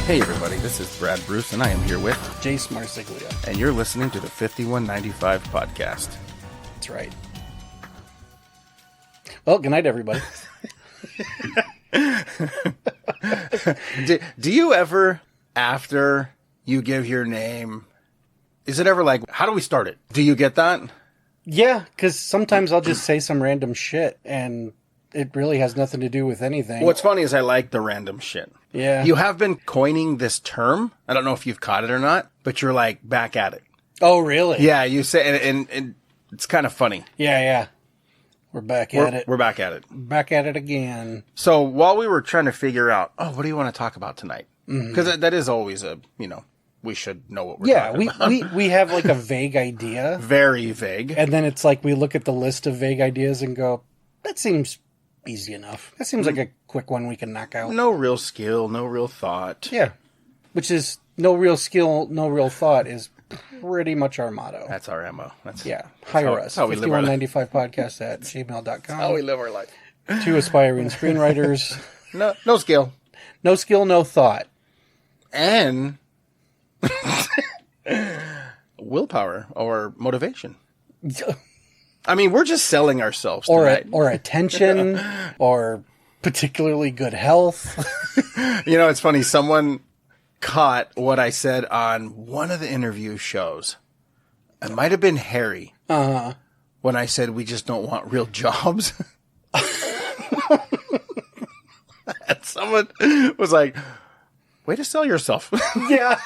Hey everybody, this is Brad Bruce, and I am here with Jace Marsiglia. And you're listening to the 5195 podcast. That's right. Well, good night, everybody. Do you ever, after you give your name, is it ever like, how do we start it? Do you get that? Yeah, because sometimes I'll just say some random shit, and it really has nothing to do with anything. What's funny is I like the random shit. Yeah. You have been coining this term. I don't know if you've caught it or not, but you're like back at it. Oh, really? Yeah, you say, and it's kind of funny. Yeah. We're back at it. We're back at it. Back at it again. So while we were trying to figure out, what do you want to talk about tonight? Because that is always we should know what we're talking about. we have like a vague idea. Very vague. And then it's like we look at the list of vague ideas and go, that seems easy enough. That seems like a quick one we can knock out. No real skill, no real thought. Yeah. Which is no real skill, no real thought is pretty much our motto. That's our MO. Hire us. 5195podcast at gmail.com. How we live our life. 2 aspiring screenwriters. No skill. No skill, no thought. And willpower or motivation. I mean, we're just selling ourselves tonight. Or attention, or particularly good health. It's funny. Someone caught what I said on one of the interview shows. It might have been Harry. When I said we just don't want real jobs. And someone was like, way to sell yourself. Yeah.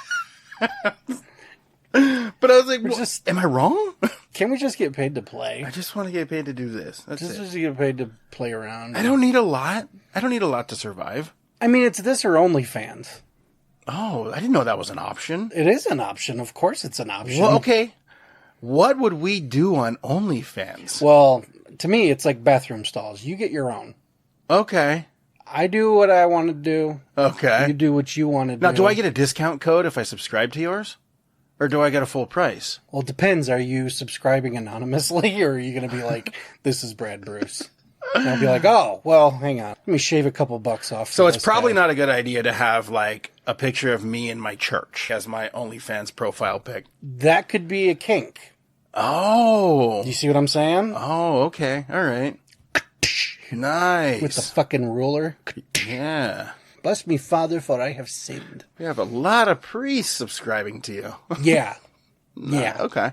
But I was like, am I wrong? Can we just get paid to play? I just want to get paid to do this. That's it. Just get paid to play around. I don't need a lot. I don't need a lot to survive. I mean, it's this or OnlyFans. Oh, I didn't know that was an option. It is an option. Of course it's an option. Well, okay. What would we do on OnlyFans? Well, to me, it's like bathroom stalls. You get your own. Okay. I do what I want to do. Okay. You do what you want to do. Now, do I get a discount code if I subscribe to yours? Or do I get a full price? Well, it depends. Are you subscribing anonymously, or are you going to be like, this is Brad Bruce? And I'll be like, oh, well, hang on. Let me shave a couple bucks off. So it's probably not a good idea to have, like, a picture of me in my church as my OnlyFans profile pic. That could be a kink. Oh. You see what I'm saying? Oh, okay. All right. Nice. With the fucking ruler. Yeah. Bless me, Father, for I have sinned. We have a lot of priests subscribing to you. Yeah. Yeah. Okay.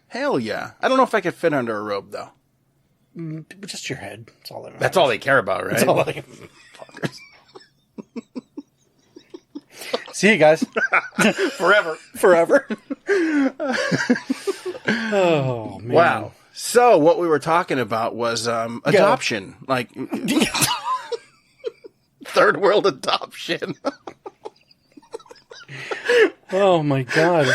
Hell yeah. I don't know if I could fit under a robe, though. Just your head. That's all that matters. That's all they care about, right? That's all they... Fuckers. See you guys. Forever. Oh, man. Wow. So what we were talking about was adoption. Like... Third world adoption. Oh my God.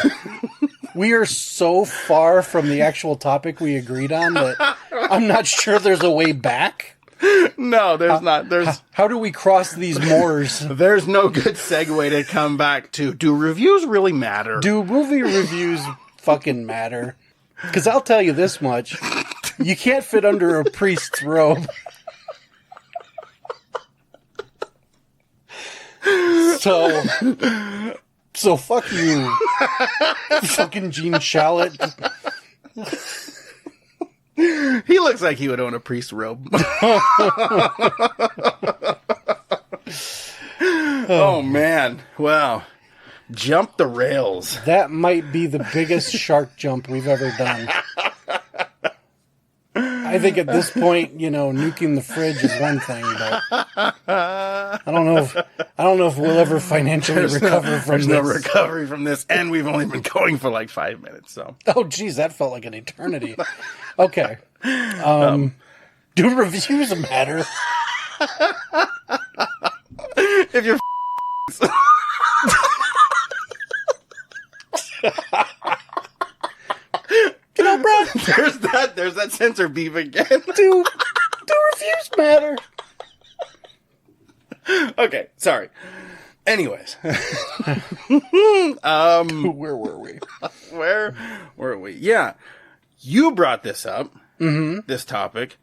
We are so far from the actual topic we agreed on that I'm not sure there's a way back. No, there's not. How do we cross these moors? There's no good segue to come back to. Do reviews really matter? Do movie reviews fucking matter? Because I'll tell you this much. You can't fit under a priest's robe. So fuck you, fucking Gene Shalit. He looks like he would own a priest robe. Oh man, wow. Jump the rails. That might be the biggest shark jump we've ever done. I think at this point, nuking the fridge is one thing, but I don't know if we'll ever financially recover from this. There's no recovery from this, and we've only been going for like 5 minutes, so. Oh, geez, that felt like an eternity. Okay. Do reviews matter? If you're Bro, there's that censor beef again. Do reviews matter? Okay, sorry. Anyways. Where were we? Where were we? Yeah. You brought this up, this topic,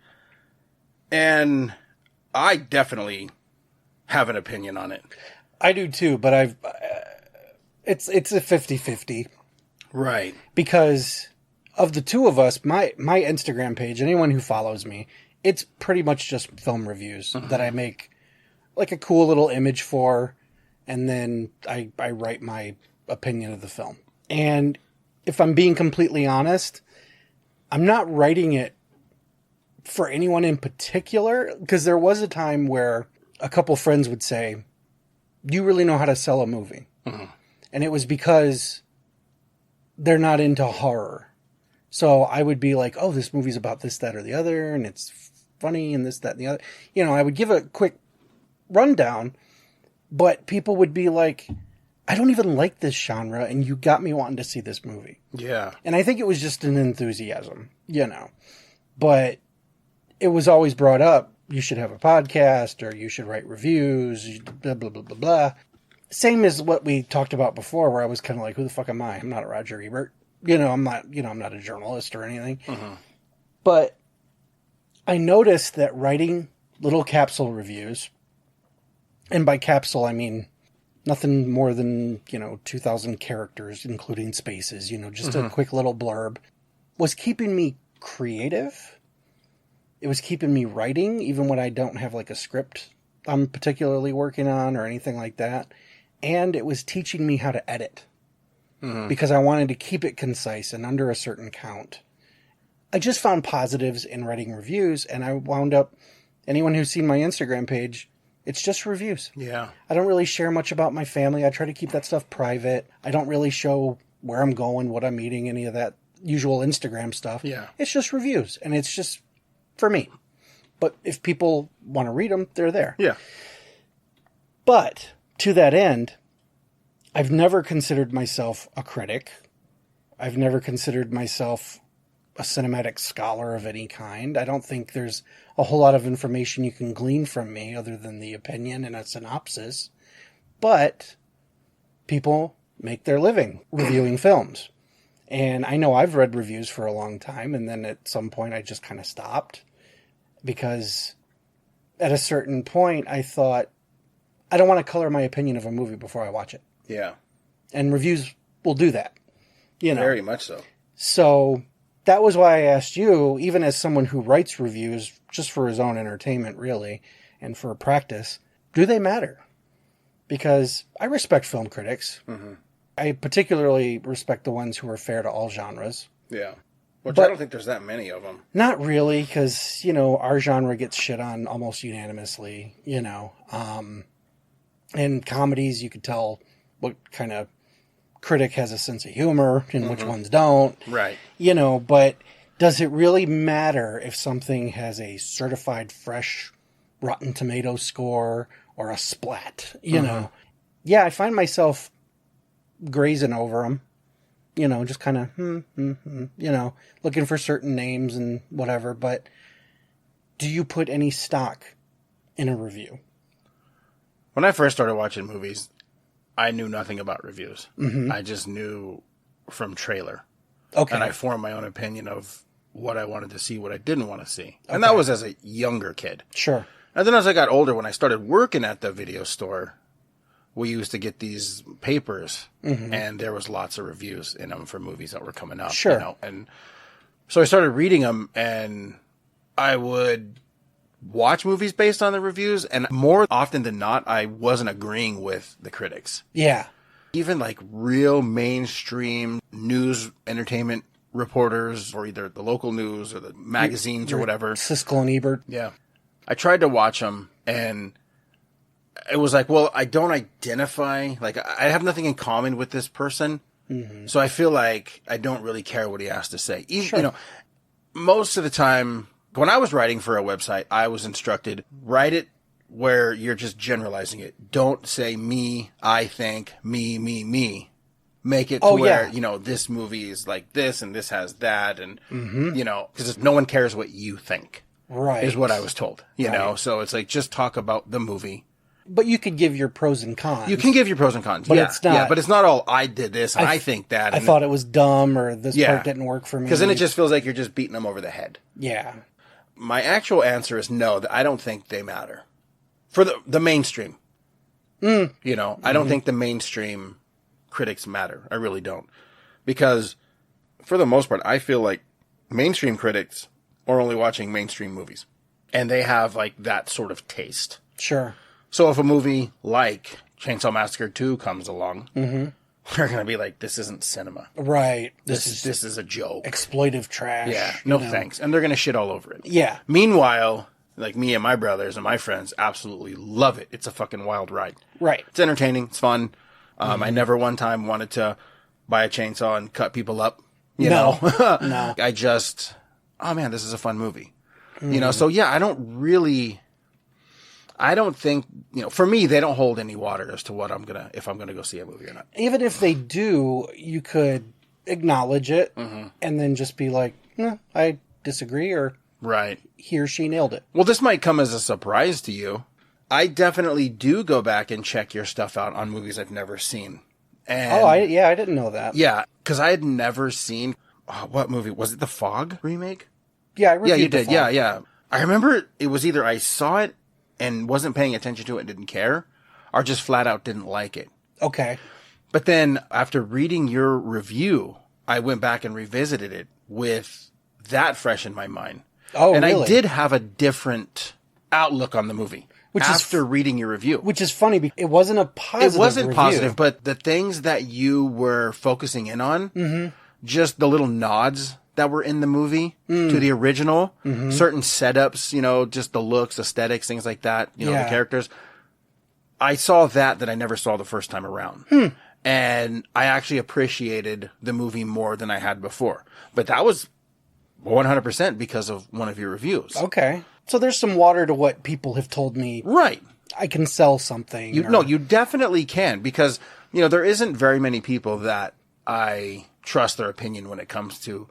and I definitely have an opinion on it. I do too, but it's a 50-50. Right. Because of the two of us, my Instagram page, anyone who follows me, it's pretty much just film reviews that I make like a cool little image for, and then I write my opinion of the film. And if I'm being completely honest, I'm not writing it for anyone in particular, because there was a time where a couple friends would say, "You really know how to sell a movie." And it was because they're not into horror. So I would be like, "Oh, this movie's about this, that, or the other, and it's funny, and this, that, and the other." You know, I would give a quick rundown, but people would be like, "I don't even like this genre, and you got me wanting to see this movie." Yeah. And I think it was just an enthusiasm, you know. But it was always brought up, you should have a podcast, or you should write reviews, blah, blah, blah, blah, blah. Same as what we talked about before, where I was kind of like, who the fuck am I? I'm not a Roger Ebert. I'm not a journalist or anything. But I noticed that writing little capsule reviews, and by capsule, I mean nothing more than, 2,000 characters, including spaces, just a quick little blurb, was keeping me creative. It was keeping me writing, even when I don't have like a script I'm particularly working on or anything like that. And it was teaching me how to edit, because I wanted to keep it concise and under a certain count. I just found positives in writing reviews, and I wound up, anyone who's seen my Instagram page, it's just reviews. Yeah. I don't really share much about my family. I try to keep that stuff private. I don't really show where I'm going, what I'm eating, any of that usual Instagram stuff. Yeah. It's just reviews, and it's just for me. But if people want to read them, they're there. Yeah. But to that end, I've never considered myself a critic. I've never considered myself a cinematic scholar of any kind. I don't think there's a whole lot of information you can glean from me other than the opinion and a synopsis. But people make their living reviewing films. And I know I've read reviews for a long time, and then at some point I just kind of stopped, because at a certain point I thought, I don't want to color my opinion of a movie before I watch it. Yeah. And reviews will do that. Very much so. So that was why I asked you, even as someone who writes reviews just for his own entertainment, really, and for practice, do they matter? Because I respect film critics. I particularly respect the ones who are fair to all genres. Yeah. Which I don't think there's that many of them. Not really, because, our genre gets shit on almost unanimously, In comedies, you could tell what kind of critic has a sense of humor and which ones don't. Right. But does it really matter if something has a certified fresh Rotten Tomatoes score or a splat? Yeah, I find myself grazing over them. Just kind of, looking for certain names and whatever. But do you put any stock in a review? When I first started watching movies, I knew nothing about reviews. I just knew from trailer. Okay. And I formed my own opinion of what I wanted to see, what I didn't want to see. And that was as a younger kid. Sure. And then as I got older, when I started working at the video store, we used to get these papers, and there was lots of reviews in them for movies that were coming up. Sure. And so I started reading them, and I would watch movies based on the reviews, and more often than not, I wasn't agreeing with the critics. Yeah. Even like real mainstream news entertainment reporters, or either the local news or the magazines or whatever. Siskel and Ebert. Yeah. I tried to watch them, and it was like, well, I don't identify, like, I have nothing in common with this person. So I feel like I don't really care what he has to say. Even, most of the time, when I was writing for a website, I was instructed, write it where you're just generalizing it. Don't say me, I think, me. Make it to where, this movie is like this and this has that. And, because no one cares what you think. Right. Is what I was told, you know? So it's like, just talk about the movie. But you could give your pros and cons. You can give your pros and cons. But it's not. Yeah, but it's not all, I did this and I think that. I thought it was dumb, or this part didn't work for me. Because then it just feels like you're just beating them over the head. Yeah. My actual answer is no, I don't think they matter. For the mainstream. You know, I don't think the mainstream critics matter. I really don't. Because for the most part, I feel like mainstream critics are only watching mainstream movies. And they have like that sort of taste. Sure. So if a movie like Chainsaw Massacre 2 comes along, they're going to be like, this isn't cinema. Right. This is a joke. Exploitive trash. Yeah. No thanks. And they're going to shit all over it. Yeah. Meanwhile, like me and my brothers and my friends absolutely love it. It's a fucking wild ride. Right. It's entertaining. It's fun. I never one time wanted to buy a chainsaw and cut people up. You know? No. I just, oh man, this is a fun movie. You know, so yeah, I don't think, you know, for me, they don't hold any water as to what if I'm gonna go see a movie or not. Even if they do, you could acknowledge it and then just be like, I disagree, or Right. he or she nailed it. Well, this might come as a surprise to you. I definitely do go back and check your stuff out on movies I've never seen. And I didn't know that. yeah, because I had never seen, what movie? Was it the Fog remake? Yeah, I reviewed Yeah, you The did. Fog. Yeah. I remember it was either I saw it and wasn't paying attention to it and didn't care, or just flat out didn't like it. Okay. But then after reading your review, I went back and revisited it with that fresh in my mind. Oh, and really? I did have a different outlook on the movie after reading your review. Which is funny because it wasn't a positive It wasn't review. positive, but the things that you were focusing in on, just the little nods that were in the movie to the original, certain setups, you know, just the looks, aesthetics, things like that, you know, the characters. I saw that I never saw the first time around. And I actually appreciated the movie more than I had before. But that was 100% because of one of your reviews. Okay. So there's some water to what people have told me. Right. I can sell something. No, you definitely can, because, you know, there isn't very many people that I trust their opinion when it comes to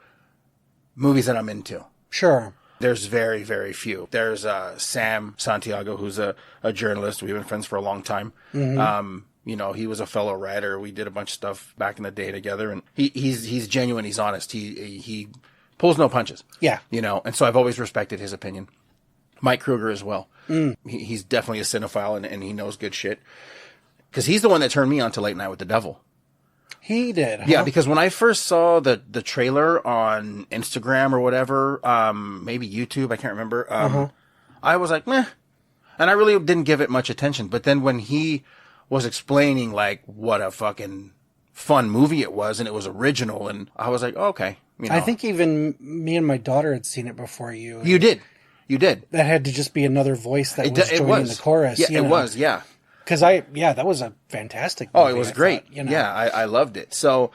movies that I'm into. Sure. There's very, very few. There's Sam Santiago, who's a journalist. We've been friends for a long time. You know, he was a fellow writer. We did a bunch of stuff back in the day together, and he's genuine. He's honest. He pulls no punches. Yeah. You know, and so I've always respected his opinion. Mike Kruger as well. He's definitely a cinephile, and he knows good shit. Because he's the one that turned me on to Late Night with the Devil. He did. Huh? Yeah, because when I first saw the trailer on Instagram or whatever, maybe YouTube, I can't remember, I was like, meh. And I really didn't give it much attention. But then when he was explaining, like, what a fucking fun movie it was, and it was original, and I was like, oh, okay. You know. I think even me and my daughter had seen it before you. You did. That had to just be another voice that was joining the chorus. Yeah, it was, yeah. Because that was a fantastic movie. Oh, it was great. Thought, you know? Yeah, I loved it. So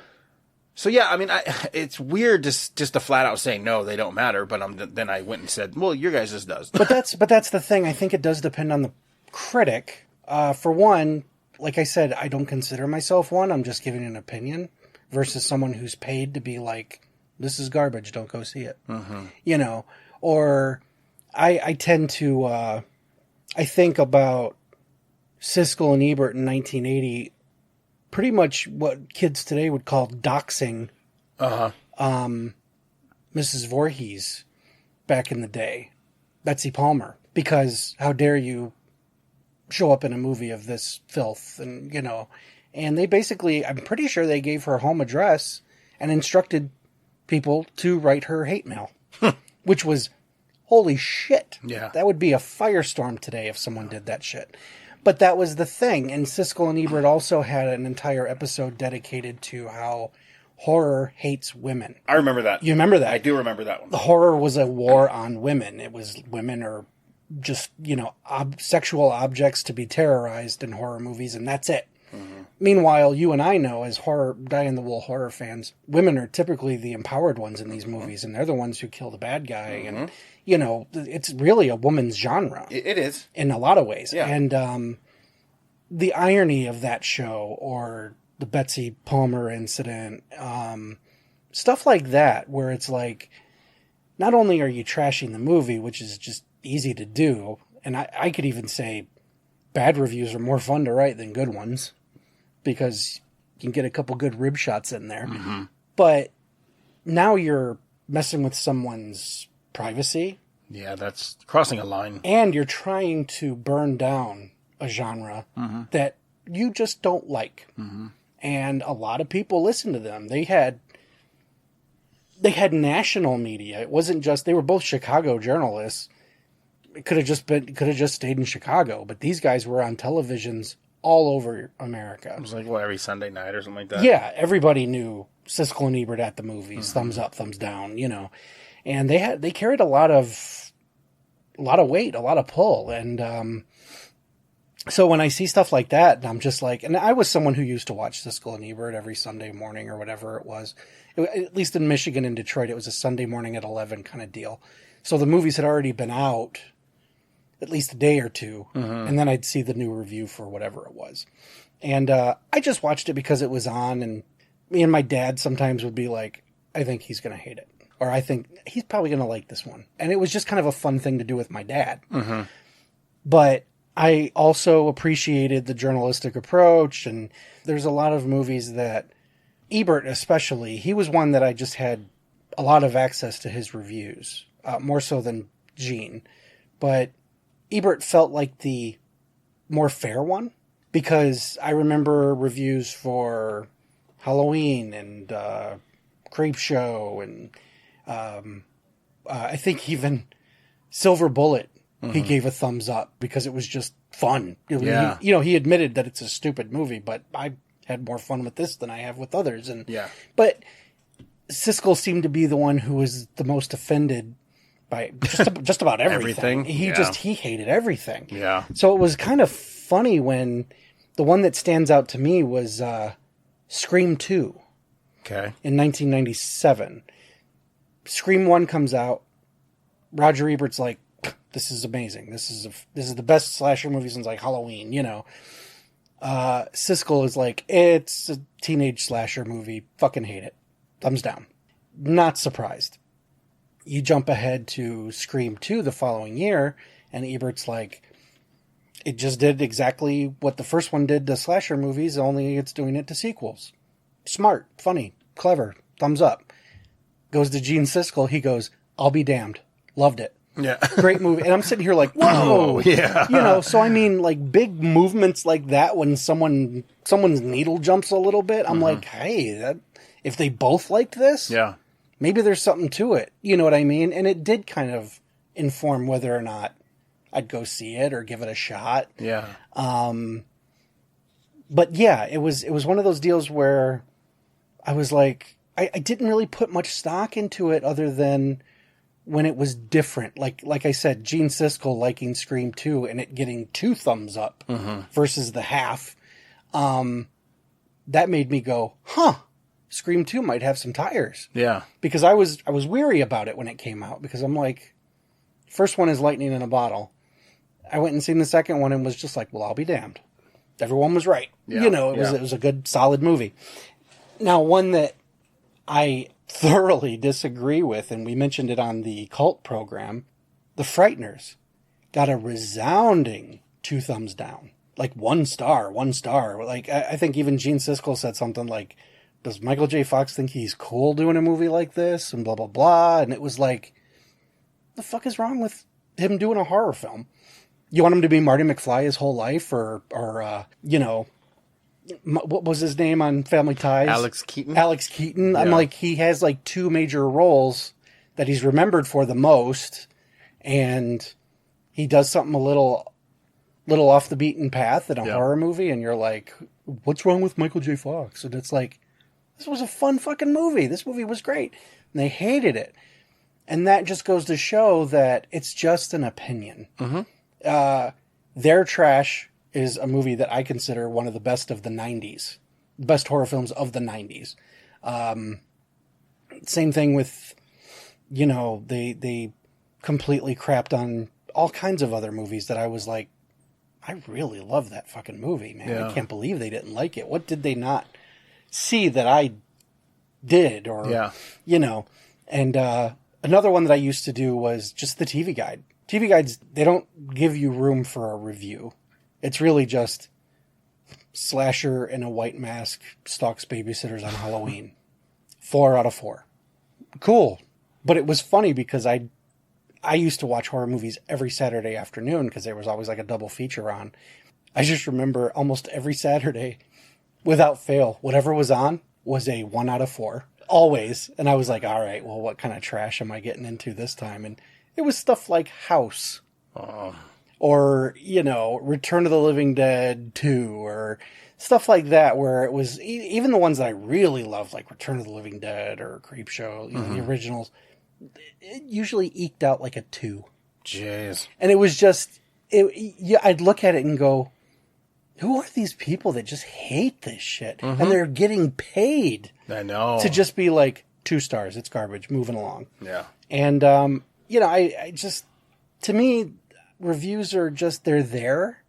yeah, I mean, it's weird just to flat out say, no, they don't matter, but then I went and said, well, your guys' does. But that's the thing. I think it does depend on the critic. For one, like I said, I don't consider myself one. I'm just giving an opinion versus someone who's paid to be like, this is garbage, don't go see it. You know, or I tend to, I think about Siskel and Ebert in 1980, pretty much what kids today would call doxing Mrs. Voorhees back in the day, Betsy Palmer, because how dare you show up in a movie of this filth, and, you know, and they basically, I'm pretty sure they gave her home address and instructed people to write her hate mail, which was, holy shit. Yeah. That would be a firestorm today if someone did that shit. But that was the thing. And Siskel and Ebert also had an entire episode dedicated to how horror hates women. I remember that. You remember that? I do remember that one. The horror was a war on women. It was women are just, you know, sexual objects to be terrorized in horror movies, and that's it. Meanwhile, you and I know, as dyed-in-the-wool horror fans, women are typically the empowered ones in these movies, and they're the ones who kill the bad guy. And, you know, it's really a woman's genre. It is. In a lot of ways. Yeah. And the irony of that show, or the Betsy Palmer incident, stuff like that, where it's like, not only are you trashing the movie, which is just easy to do, and I could even say bad reviews are more fun to write than good ones, because you can get a couple good rib shots in there. But now you're messing with someone's privacy. Yeah, that's crossing a line. And you're trying to burn down a genre that you just don't like. Mm-hmm. And a lot of people listened to them. They had national media. It wasn't just, they were both Chicago journalists. It could have just stayed in Chicago, but these guys were on televisions all over America. It was like, every Sunday night or something like that? Yeah, everybody knew Siskel and Ebert at the movies, mm-hmm. thumbs up, thumbs down, And they carried a lot of weight, a lot of pull. And so when I see stuff like that, I'm just like, and I was someone who used to watch Siskel and Ebert every Sunday morning or whatever it was. At least in Michigan and Detroit, it was a Sunday morning at 11 kind of deal. So the movies had already been out at least a day or two, mm-hmm. and then I'd see the new review for whatever it was. And I just watched it because it was on, and me and my dad sometimes would be like, I think he's going to hate it. Or I think he's probably going to like this one. And it was just kind of a fun thing to do with my dad. Mm-hmm. But I also appreciated the journalistic approach, and there's a lot of movies that, Ebert especially, he was one that I just had a lot of access to his reviews, more so than Gene. But Ebert felt like the more fair one, because I remember reviews for Halloween and Creepshow and I think even Silver Bullet, mm-hmm. he gave a thumbs up because it was just fun. Yeah. He admitted that it's a stupid movie, but I had more fun with this than I have with others. And yeah. But Siskel seemed to be the one who was the most offended by just about everything. He hated everything. Yeah. So it was kind of funny when the one that stands out to me was Scream 2. Okay. In 1997. Scream 1 comes out. Roger Ebert's like, this is amazing. This is the best slasher movie since like Halloween, Siskel is like, it's a teenage slasher movie. Fucking hate it. Thumbs down. Not surprised. You jump ahead to Scream 2 the following year, and Ebert's like, it just did exactly what the first one did to slasher movies, only it's doing it to sequels. Smart, funny, clever, thumbs up. Goes to Gene Siskel, he goes, I'll be damned. Loved it. Yeah. Great movie. And I'm sitting here like, whoa! Yeah. So I mean, like, big movements like that when someone's needle jumps a little bit, I'm like, hey, if they both liked this, yeah, maybe there's something to it. You know what I mean? And it did kind of inform whether or not I'd go see it or give it a shot. Yeah. But yeah, it was one of those deals where I was like, I didn't really put much stock into it other than when it was different. Like I said, Gene Siskel liking Scream 2 and it getting 2 thumbs up versus the half. That made me go, Scream 2 might have some tires. Yeah. Because I was weary about it when it came out, because I'm like, first one is lightning in a bottle. I went and seen the second one and was just like, well, I'll be damned. Everyone was right. Yeah. It was a good, solid movie. Now, one that I thoroughly disagree with, and we mentioned it on the Cult program, The Frighteners got a resounding 2 thumbs down. Like 1 star. Like, I think even Gene Siskel said something like, does Michael J. Fox think he's cool doing a movie like this? And blah, blah, blah. And it was like, the fuck is wrong with him doing a horror film? You want him to be Marty McFly his whole life? Or what was his name on Family Ties? Alex Keaton. Yeah. I'm like, he has like 2 major roles that he's remembered for the most. And he does something a little off the beaten path in a horror movie. And you're like, what's wrong with Michael J. Fox? And it's like, this was a fun fucking movie. This movie was great. And they hated it. And that just goes to show that it's just an opinion. Mm-hmm. Their Trash is a movie that I consider one of the best of the 90s. Best horror films of the 90s. Same thing with, they completely crapped on all kinds of other movies that I was like, I really love that fucking movie, man. Yeah. I can't believe they didn't like it. What did they not see that I did? Or, and another one that I used to do was just the TV Guide. TV Guides, they don't give you room for a review. It's really just slasher in a white mask stalks babysitters on Halloween. 4 out of 4. Cool. But it was funny because I used to watch horror movies every Saturday afternoon because there was always like a double feature on. I just remember almost every Saturday, without fail, whatever was on was a 1 out of 4. Always. And I was like, all right, well, what kind of trash am I getting into this time? And it was stuff like House. Or, Return of the Living Dead 2, or stuff like that, where it was, even the ones that I really loved, like Return of the Living Dead or Creepshow, the originals, it usually eked out like a 2. Jeez. And it was just, I'd look at it and go, who are these people that just hate this shit? And they're getting paid. I know. To just be like, 2 stars, it's garbage, moving along. Yeah. And, I just, to me, reviews are just, they're there.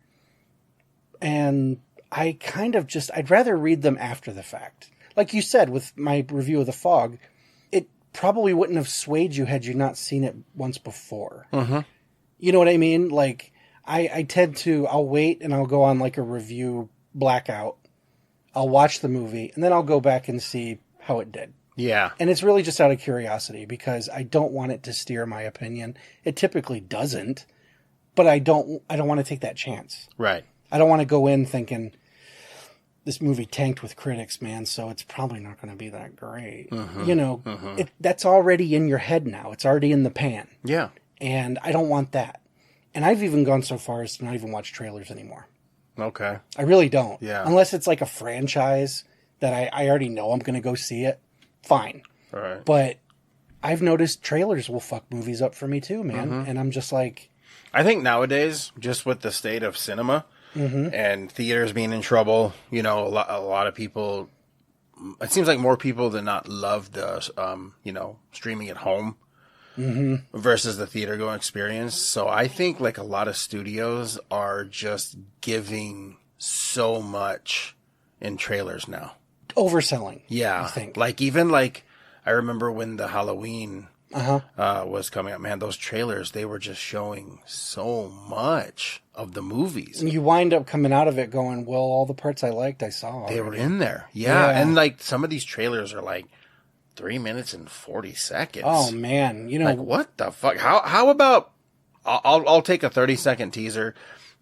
And I kind of I'd rather read them after the fact. Like you said, with my review of The Fog, it probably wouldn't have swayed you had you not seen it once before. You know what I mean? Like, I tend to, I'll wait and I'll go on like a review blackout. I'll watch the movie and then I'll go back and see how it did. Yeah. And it's really just out of curiosity because I don't want it to steer my opinion. It typically doesn't, but I don't want to take that chance. Right. I don't want to go in thinking this movie tanked with critics, man, so it's probably not going to be that great. That's already in your head now. It's already in the pan. Yeah. And I don't want that. And I've even gone so far as to not even watch trailers anymore. Okay. I really don't. Yeah. Unless it's like a franchise that I already know I'm going to go see it. Fine. All right. But I've noticed trailers will fuck movies up for me too, man. And I'm just like... I think nowadays, just with the state of cinema and theaters being in trouble, a lot of people... It seems like more people than not love the, streaming at home versus the theater going experience. So I think like a lot of studios are just giving so much in trailers now. Overselling. Yeah. I think. Like even like I remember when the Halloween was coming up, man, those trailers, they were just showing so much of the movies. And you wind up coming out of it going, well, all the parts I liked, I saw already. They were in there. Yeah. And like some of these trailers are like 3 minutes and 40 seconds. Oh man. Like what the fuck? How about I'll take a 30-second teaser.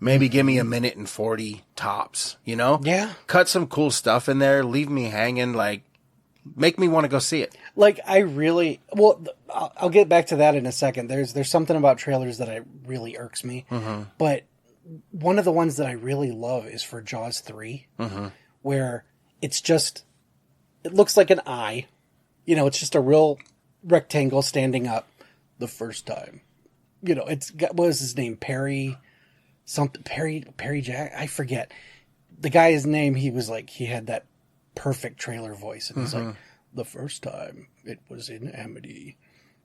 Maybe give me a minute and 40 tops, Yeah. Cut some cool stuff in there. Leave me hanging. Like, make me want to go see it. Like, I'll get back to that in a second. There's something about trailers that really irks me. But one of the ones that I really love is for Jaws 3, where it looks like an eye. It's just a real rectangle standing up the first time. It's got, what was his name? Perry Jack, I forget the guy's name. He had that perfect trailer voice, and he's like, the first time it was in Amity,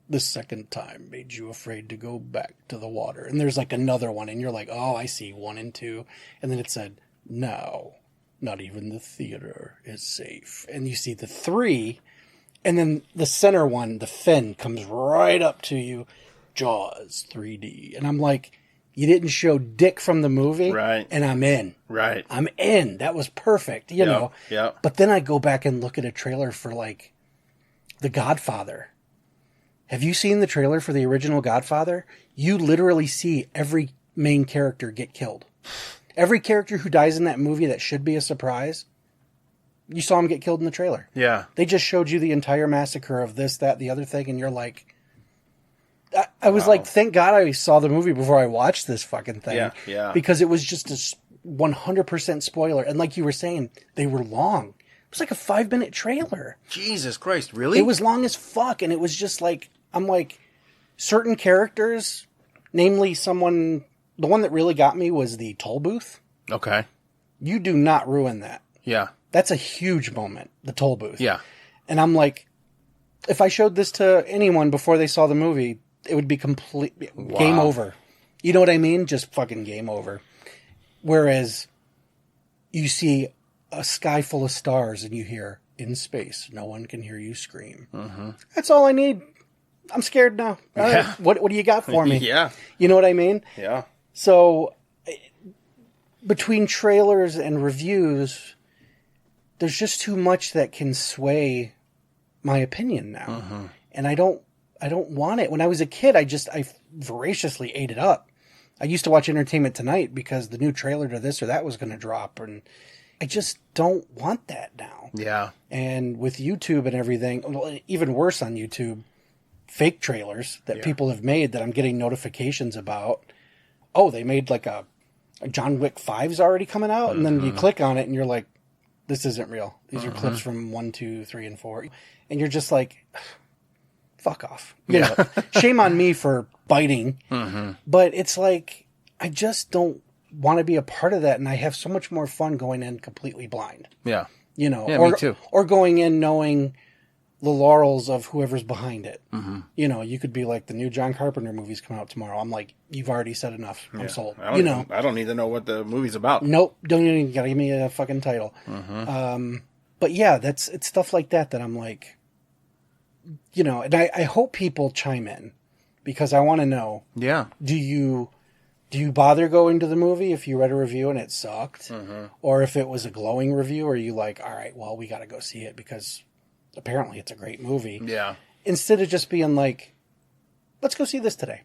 the second time made you afraid to go back to the water. And there's like another one, and you're like, oh, I see 1 and 2, and then it said, now not even the theater is safe. And you see the 3, and then the center one, the fin, comes right up to you, Jaws 3D, and I'm like, you didn't show dick from the movie, right? And I'm in. Right. I'm in. That was perfect, know. Yeah. But then I go back and look at a trailer for like The Godfather. Have you seen the trailer for the original Godfather? You literally see every main character get killed. Every character who dies in that movie that should be a surprise, you saw him get killed in the trailer. Yeah. They just showed you the entire massacre of this, that, the other thing, and you're like... I was like, thank God I saw the movie before I watched this fucking thing. Yeah. Because it was just a 100% spoiler. And like you were saying, they were long. It was like a 5-minute trailer. Jesus Christ, really? It was long as fuck. And it was just like, I'm like, certain characters, namely the one that really got me was the toll booth. Okay. You do not ruin that. Yeah. That's a huge moment, the toll booth. Yeah. And I'm like, if I showed this to anyone before they saw the movie, it would be game over. You know what I mean? Just fucking game over. Whereas you see a sky full of stars and you hear, in space, no one can hear you scream. That's all I need. I'm scared now. All right, what do you got for me? Yeah. You know what I mean? Yeah. So between trailers and reviews, there's just too much that can sway my opinion now. And I don't want it. When I was a kid, I voraciously ate it up. I used to watch Entertainment Tonight because the new trailer to this or that was going to drop, and I just don't want that now. Yeah. And with YouTube and everything, well, even worse on YouTube, fake trailers that people have made that I'm getting notifications about. Oh, they made like a John Wick 5's already coming out, and then you click on it and you're like, this isn't real. These are clips from 1, 2, 3, and 4. And you're just like, fuck off. You know, shame on me for biting. But it's like, I just don't want to be a part of that. And I have so much more fun going in completely blind. Yeah. You know, me too. Or going in knowing the laurels of whoever's behind it. You know, you could be like, the new John Carpenter movie's coming out tomorrow. I'm like, you've already said enough. I'm sold. I don't need to know what the movie's about. Nope. Don't even gotta give me a fucking title. But yeah, it's stuff like that I'm like, you know, and I hope people chime in because I want to know. Yeah. Do you bother going to the movie if you read a review and it sucked? Or if it was a glowing review, are you like, all right, well, we got to go see it because apparently it's a great movie. Yeah. Instead of just being like, let's go see this today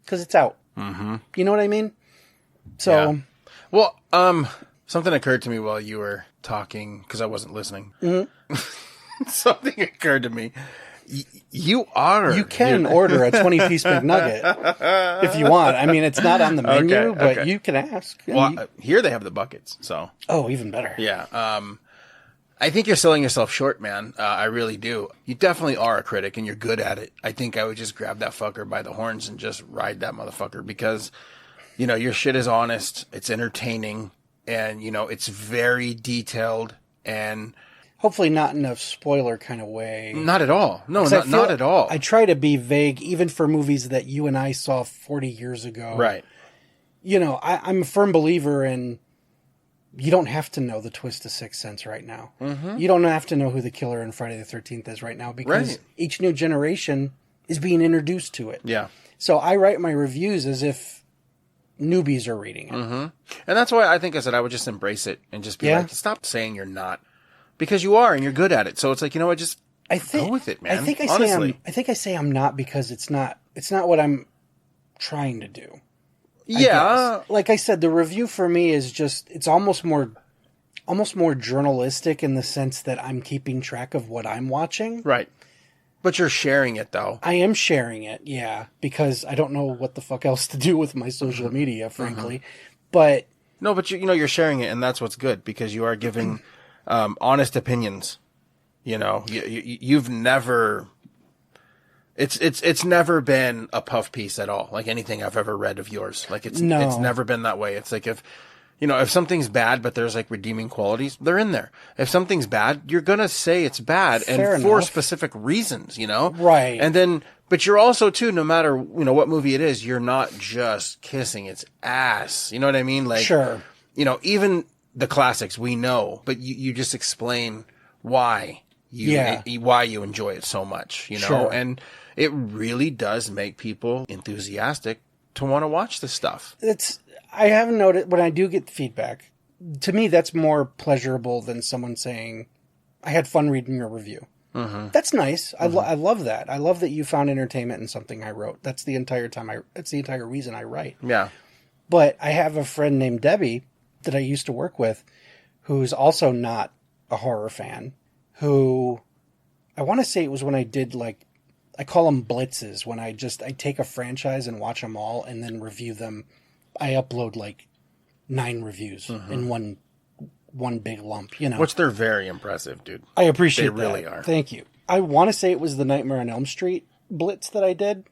because it's out. You know what I mean? So, well, something occurred to me while you were talking because I wasn't listening. Something occurred to me. You can order a 20-piece McNugget if you want. I mean, it's not on the menu, but you can ask. Well, here they have the buckets, so. Oh, even better. Yeah. I think you're selling yourself short, man. I really do. You definitely are a critic, and you're good at it. I think I would just grab that fucker by the horns and just ride that motherfucker because, you know, your shit is honest, it's entertaining, and, you know, it's very detailed and... Hopefully not in a spoiler kind of way. Not at all. No, not at all. I try to be vague, even for movies that you and I saw 40 years ago. Right. You know, I'm a firm believer in you don't have to know the twist of Sixth Sense right now. You don't have to know who the killer in Friday the 13th is right now because each new generation is being introduced to it. Yeah. So I write my reviews as if newbies are reading it. And that's why I think I said I would just embrace it and just be like, stop saying you're not. Because you are and you're good at it. So it's like, you know what, just go with it, man. I think I say I'm not because it's not what I'm trying to do. Yeah. Like I said, the review for me is just, it's almost more journalistic in the sense that I'm keeping track of what I'm watching. Right. But you're sharing it though. I am sharing it, yeah, because I don't know what the fuck else to do with my social media, frankly. But no, but you're sharing it, and that's what's good because you are giving honest opinions. You know, you've never. It's never been a puff piece at all. Like anything I've ever read of yours, like it's never been that way. It's like if something's bad, but there's like redeeming qualities, they're in there. If something's bad, you're gonna say it's bad for specific reasons, you know, right? And then, but you're also too, no matter what movie it is, you're not just kissing its ass. You know what I mean? Like, sure. Even the classics we know, but you just explain why you enjoy it so much, Sure. And it really does make people enthusiastic to want to watch this stuff. I have noticed when I do get feedback, to me that's more pleasurable than someone saying, I had fun reading your review. Mm-hmm. That's nice. Mm-hmm. I love that. I love that you found entertainment in something I wrote. That's the entire reason I write. Yeah. But I have a friend named Debbie that I used to work with who's also not a horror fan, who I want to say it was when I did I call them blitzes, when I take a franchise and watch them all and then review them. I upload 9 reviews in one big lump, Which they're very impressive, dude. I appreciate that. They really are. Thank you. I want to say it was the Nightmare on Elm Street blitz that I did.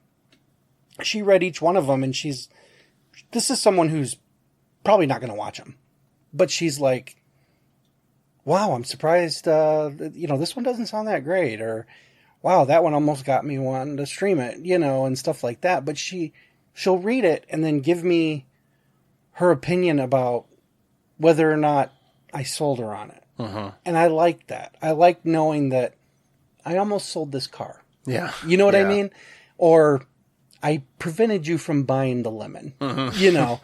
She read each one of them and this is someone who's probably not going to watch them. But she's like, wow, I'm surprised, this one doesn't sound that great. Or, wow, that one almost got me wanting to stream it, and stuff like that. But she'll read it and then give me her opinion about whether or not I sold her on it. Uh-huh. And I like that. I like knowing that I almost sold this car. Yeah. You know what I mean? Or I prevented you from buying the lemon. Mm-hmm.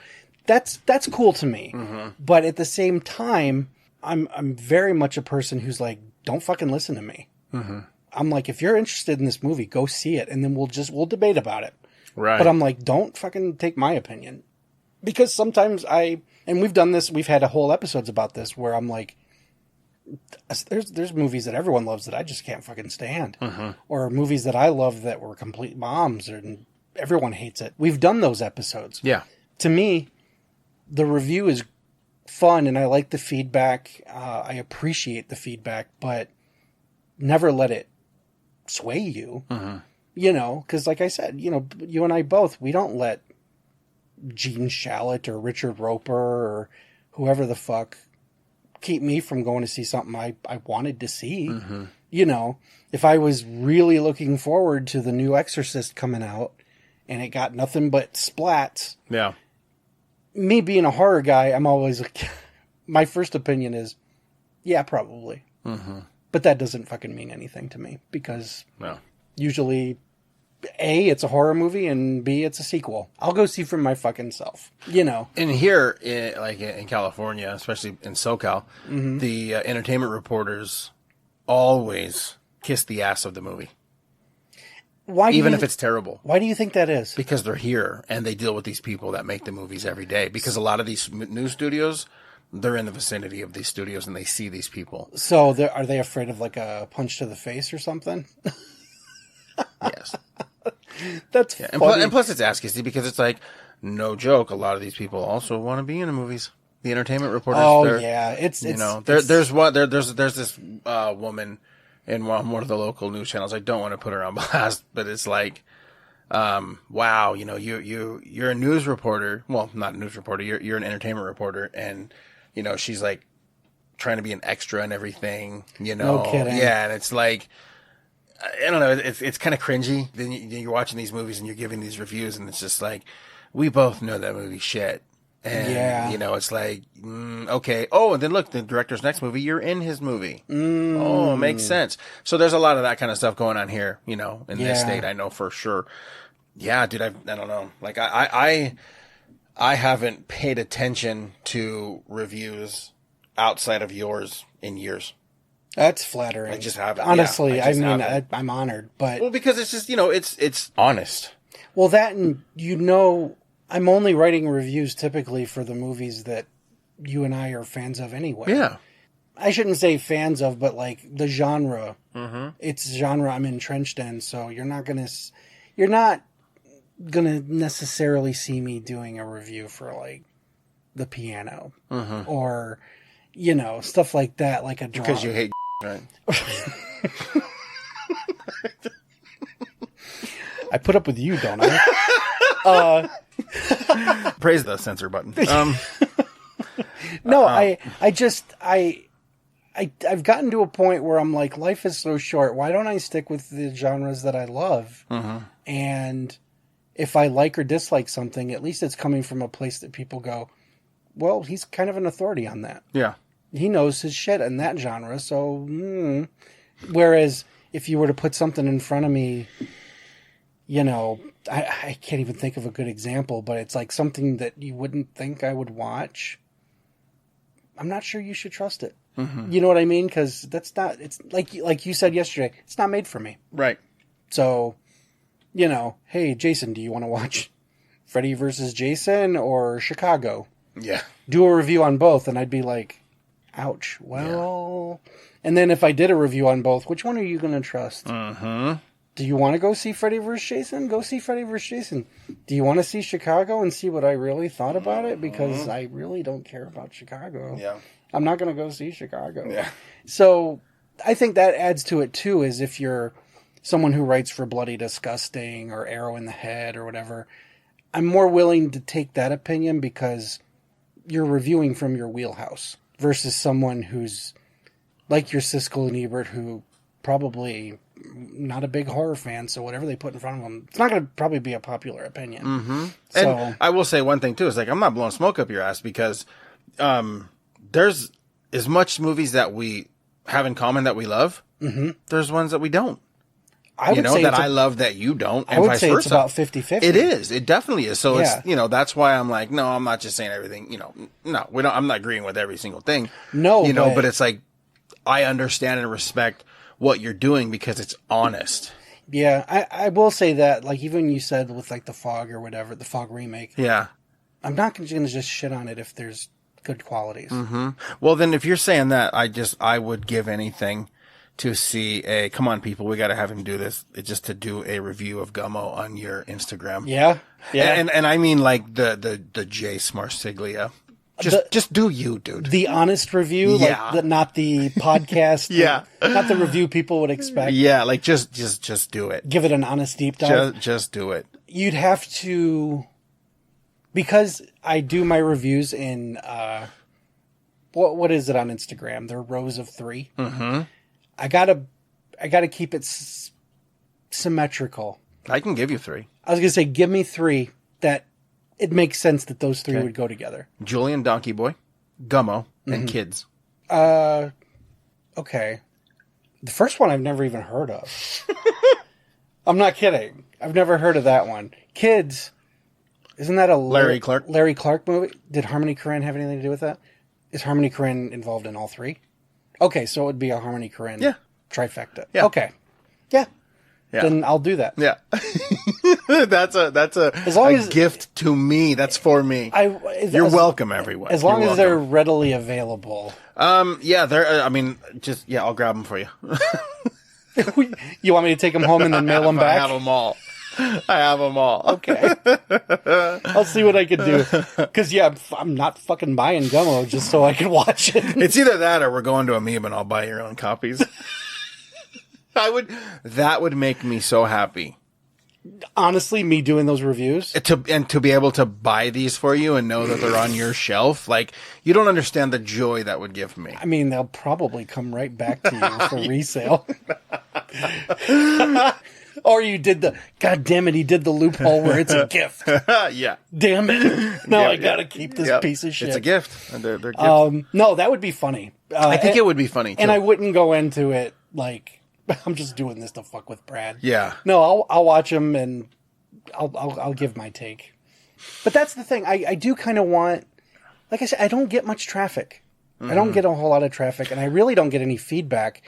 That's cool to me. Mm-hmm. But at the same time, I'm very much a person who's like, don't fucking listen to me. Mm-hmm. I'm like, if you're interested in this movie, go see it, and then we'll debate about it. Right. But I'm like, don't fucking take my opinion. Because sometimes and we've done this, we've had a whole episodes about this where I'm like, there's movies that everyone loves that I just can't fucking stand. Or movies that I love that were complete bombs and everyone hates it. We've done those episodes. Yeah. To me, the review is fun and I like the feedback. I appreciate the feedback, but never let it sway you. You know, because like I said, you know, you and I both, we don't let Gene Shalit or Richard Roper or whoever the fuck keep me from going to see something I wanted to see. You know, if I was really looking forward to the new Exorcist coming out and it got nothing but splats. Yeah. Me being a horror guy, I'm always like, my first opinion is, yeah, probably. But that doesn't fucking mean anything to me because usually A, it's a horror movie, and B, it's a sequel. I'll go see for my fucking self, you know. And here, like in California, especially in SoCal, the entertainment reporters always kiss the ass of the movie. Even if it's terrible. Why do you think that is? Because they're here, and they deal with these people that make the movies every day. Because a lot of these news studios, they're in the vicinity of these studios, and they see these people. So are they afraid of like a punch to the face or something? Yes. That's funny. And plus it's ass kissy because it's like, no joke, a lot of these people also want to be in the movies. The entertainment reporters. Oh yeah, it's there's this woman in one of the local news channels. I don't want to put her on blast, but it's like, wow, you know, you're a news reporter. Well, not a news reporter. You're an entertainment reporter, and you know she's like trying to be an extra and everything. You know, no kidding. Yeah, and it's like, I don't know, it's kind of cringy. Then you're watching these movies and you're giving these reviews, and it's just like, we both know that movie's shit. And, you know, it's like, okay. Oh, and then look, the director's next movie, you're in his movie. Oh, makes sense. So there's a lot of that kind of stuff going on here, you know, in this state, I know for sure. Yeah, dude, I don't know. Like, I haven't paid attention to reviews outside of yours in years. That's flattering. I just haven't. Honestly, yeah, I mean, I'm honored, but... Well, because it's just, you know, it's honest. Well, that and, you know, I'm only writing reviews typically for the movies that you and I are fans of anyway. Yeah. I shouldn't say fans of, but like the genre. It's genre I'm entrenched in, so you're not gonna necessarily see me doing a review for like The Piano or, you know, stuff like that, like a drama. Because you hate right? I put up with you, don't I? Praise the censor button. No, I've gotten to a point where I'm like, life is so short. Why don't I stick with the genres that I love? And if I like or dislike something, at least it's coming from a place that people go, well, he's kind of an authority on that. Yeah. He knows his shit in that genre. So, whereas if you were to put something in front of me, you know, I can't even think of a good example, but it's like something that you wouldn't think I would watch. I'm not sure you should trust it. You know what I mean? Because it's like you said yesterday, it's not made for me. Right. So, you know, hey, Jason, do you want to watch Freddy versus Jason or Chicago? Yeah. Do a review on both, and I'd be like, ouch. Well, and then if I did a review on both, which one are you going to trust? Do you want to go see Freddy vs. Jason? Go see Freddy vs. Jason. Do you want to see Chicago and see what I really thought about it? Because I really don't care about Chicago. Yeah. I'm not going to go see Chicago. Yeah. So I think that adds to it too, is if you're someone who writes for Bloody Disgusting or Arrow in the Head or whatever, I'm more willing to take that opinion because you're reviewing from your wheelhouse versus someone who's like your Siskel and Ebert, who probably not a big horror fan, so whatever they put in front of them, it's not going to probably be a popular opinion. So, and I will say one thing too, is like, I'm not blowing smoke up your ass because there's as much movies that we have in common that we love. There's ones that we don't. I love that you don't, and I would vice say versa. It's about 50-50. It is. It definitely is. So Yeah. it's, you know, that's why I'm like, no, I'm not just saying everything, you know, no, I'm not agreeing with every single thing. No, you know, but it's like, I understand and respect what you're doing because it's honest. Yeah, I will say that, like, even you said with, like, The Fog or whatever, the Fog remake. Yeah. I'm not going to just shit on it if there's good qualities. Mm-hmm. Well, then if you're saying that, I would give anything to see come on, people, we got to have him do this, just to do a review of Gummo on your Instagram. Yeah. Yeah. And I mean, like, the J Smarsiglia. Just do you, dude. The honest review, Yeah. like not the podcast, Yeah. not the review people would expect. Yeah, like, just do it. Give it an honest deep dive. Just do it. You'd have to, because I do my reviews in, what is it on Instagram? They're rows of 3. Mm-hmm. I gotta keep it symmetrical. I can give you 3. I was gonna say, give me 3 that it makes sense that those 3 would go together. Julian Donkey Boy, Gummo, and Kids. Okay. The first one I've never even heard of. I'm not kidding. I've never heard of that one. Kids, isn't that a Larry Clark movie? Did Harmony Korine have anything to do with that? Is Harmony Korine involved in all 3? Okay, so it would be a Harmony Korine trifecta. Yeah. Okay. Yeah. Then I'll do that. Yeah. that's a gift to me. That's for me. You're welcome, everyone. As long as they're readily available. Yeah, they're, I'll grab them for you. You want me to take them home and then mail them back? I have them all. Okay. I'll see what I can do. Because, I'm not fucking buying Gummo just so I can watch it. It's either that or we're going to Amoeba and I'll buy your own copies. That would make me so happy. Honestly, me doing those reviews. To be able to buy these for you and know that they're on your shelf. Like, you don't understand the joy that would give me. I mean, they'll probably come right back to you for resale. Or you did God damn it, he did the loophole where it's a gift. Yeah. Damn it. No, I gotta keep this piece of shit. It's a gift. They're gifts. No, that would be funny. I think it would be funny, too. And I wouldn't go into it like, I'm just doing this to fuck with Brad. Yeah. No, I'll watch him and I'll give my take. But that's the thing. I do kind of want, like I said, I don't get much traffic. I don't get a whole lot of traffic, and I really don't get any feedback.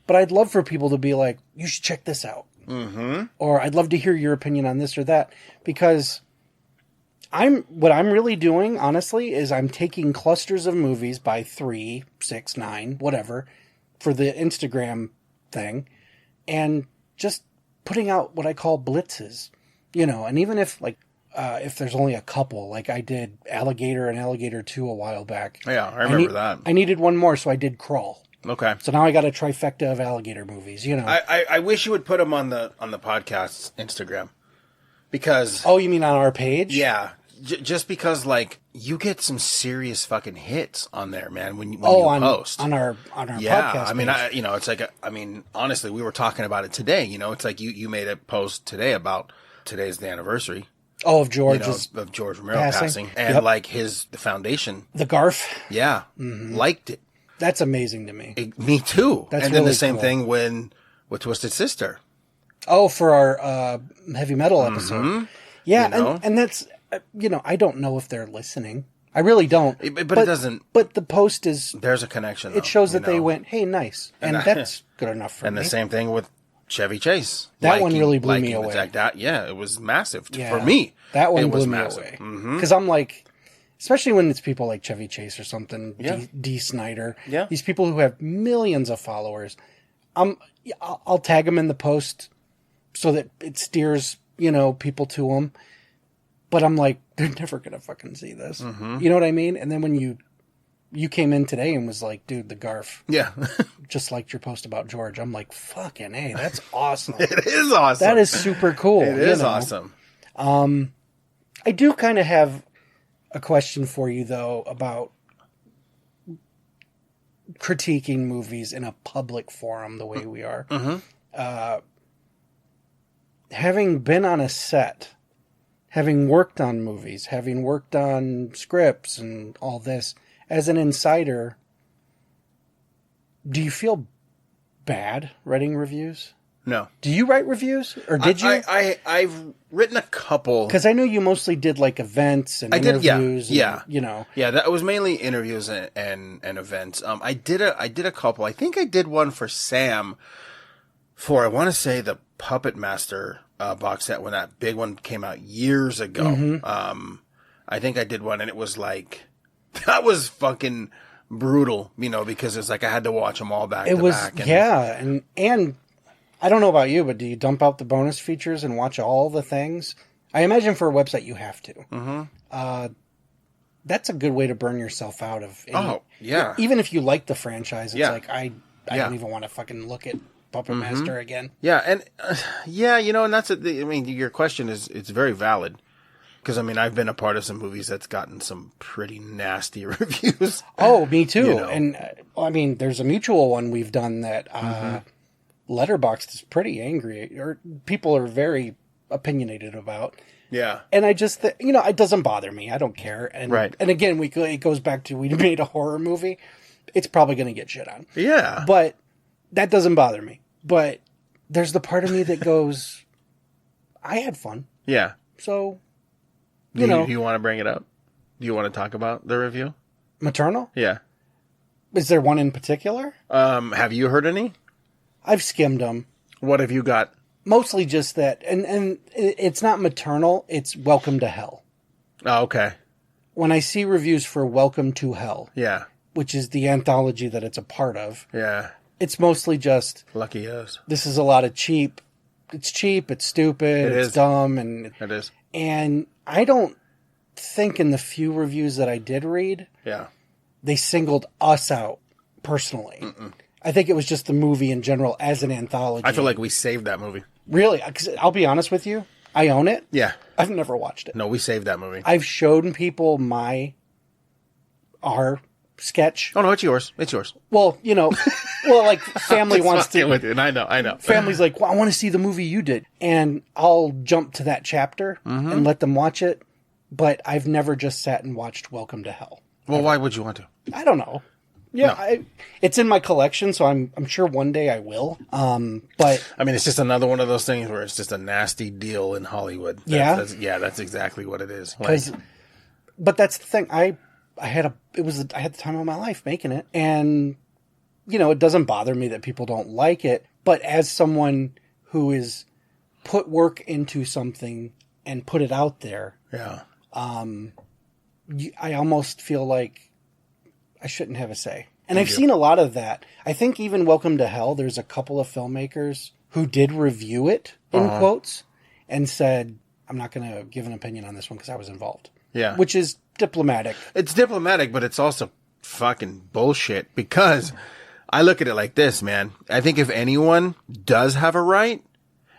But I'd love for people to be like, you should check this out. Mm-hmm. Or I'd love to hear your opinion on this or that. Because what I'm really doing, honestly, is I'm taking clusters of movies by 3, 6, 9, whatever, for the Instagram thing, and just putting out what I call blitzes, and even if if there's only a couple, like I did Alligator and Alligator 2 a while back. Yeah, I remember that. I needed one more, so I did Crawl. Okay. So now I got a trifecta of Alligator movies, I wish you would put them on the podcast's Instagram. Because... Oh, you mean on our page? Yeah. Just because, like, you get some serious fucking hits on there, man, when you post. on our podcast I mean, page. it's like, honestly, we were talking about it today, it's like you made a post today about today's the anniversary. Oh, of George Romero passing. And, the foundation. The Garf. Yeah. Mm-hmm. Liked it. That's amazing to me. Me too. That's and then really the same cool. thing with Twisted Sister. Oh, for our heavy metal episode. Mm-hmm. Yeah, and that's... I don't know if they're listening. I really don't. But it doesn't... But the post is... There's a connection, though, it shows that they went, hey, nice. And that's good enough for me. And the same thing with Chevy Chase. That one really blew me away. It was massive for me. That one blew me massive. away. Mm-hmm. Because I'm like... Especially when it's people like Chevy Chase or something, D. Snyder. Yeah. These people who have millions of followers. I'll tag them in the post so that it steers, people to them. But I'm like, they're never going to fucking see this. Mm-hmm. You know what I mean? And then when you came in today and was like, dude, the Garf. Yeah. Just liked your post about George. I'm like, fucking A, that's awesome. It is awesome. That is super cool. It is awesome. I do kind of have a question for you, though, about critiquing movies in a public forum the way we are. Mm-hmm. Having been on a set... Having worked on movies, having worked on scripts and all this, as an insider, do you feel bad writing reviews? No. Do you write reviews? Or did you? I've written a couple. Because I know you mostly did like events and interviews. Yeah. And, Yeah, that was mainly interviews and events. I did a couple. I think I did one for Sam for, I want to say, the Puppet Master box set when that big one came out years ago. Mm-hmm. I think I did one, and it was like, that was fucking brutal, you know, because it's like I had to watch them all back to back. And I don't know about you, but do you dump out the bonus features and watch all the things? I imagine for a website you have to. Mm-hmm. That's a good way to burn yourself out of. Even if you like the franchise, it's like I don't even want to fucking look at Puppet Master again. Yeah, and you know, and that's I mean, your question it's very valid. Because, I mean, I've been a part of some movies that's gotten some pretty nasty reviews. Oh, me too. You know? And, I mean, there's a mutual one we've done that Letterboxd is pretty angry, or people are very opinionated about. Yeah. And I just, you know, it doesn't bother me. I don't care. And, and again, it goes back to we made a horror movie. It's probably going to get shit on. Yeah. But that doesn't bother me. But there's the part of me that goes, I had fun. Yeah. So... Do you want to bring it up? Do you want to talk about the review? Maternal? Yeah. Is there one in particular? Have you heard any? I've skimmed them. What have you got? Mostly just that. And it's not Maternal, it's Welcome to Hell. Oh, okay. When I see reviews for Welcome to Hell, which is the anthology that it's a part of, it's mostly just... Lucky us. This is a lot of cheap. It's cheap, it's stupid, it's dumb. And it is. And... I don't think in the few reviews that I did read, they singled us out personally. I think it was just the movie in general as an anthology. I feel like we saved that movie. Really? Because I'll be honest with you, I own it. Yeah. I've never watched it. No, we saved that movie. I've shown people our sketch. Oh, no, it's yours. It's yours. Well, you know, like family wants to. With you, and I know. Family's like, well, I want to see the movie you did. And I'll jump to that chapter and let them watch it. But I've never just sat and watched Welcome to Hell. Well, why would you want to? I don't know. Yeah, no. It's in my collection, so I'm sure one day I will. But I mean, it's just another one of those things where it's just a nasty deal in Hollywood. That's exactly what it is. But that's the thing. I had the time of my life making it, and you know, it doesn't bother me that people don't like it. But as someone who is put work into something and put it out there, I almost feel like I shouldn't have a say. And I've seen a lot of that. I think even Welcome to Hell, there's a couple of filmmakers who did review it, in quotes, and said, I'm not going to give an opinion on this one because I was involved. Yeah. Which is diplomatic. It's diplomatic, but it's also fucking bullshit because I look at it like this, man. I think if anyone does have a right,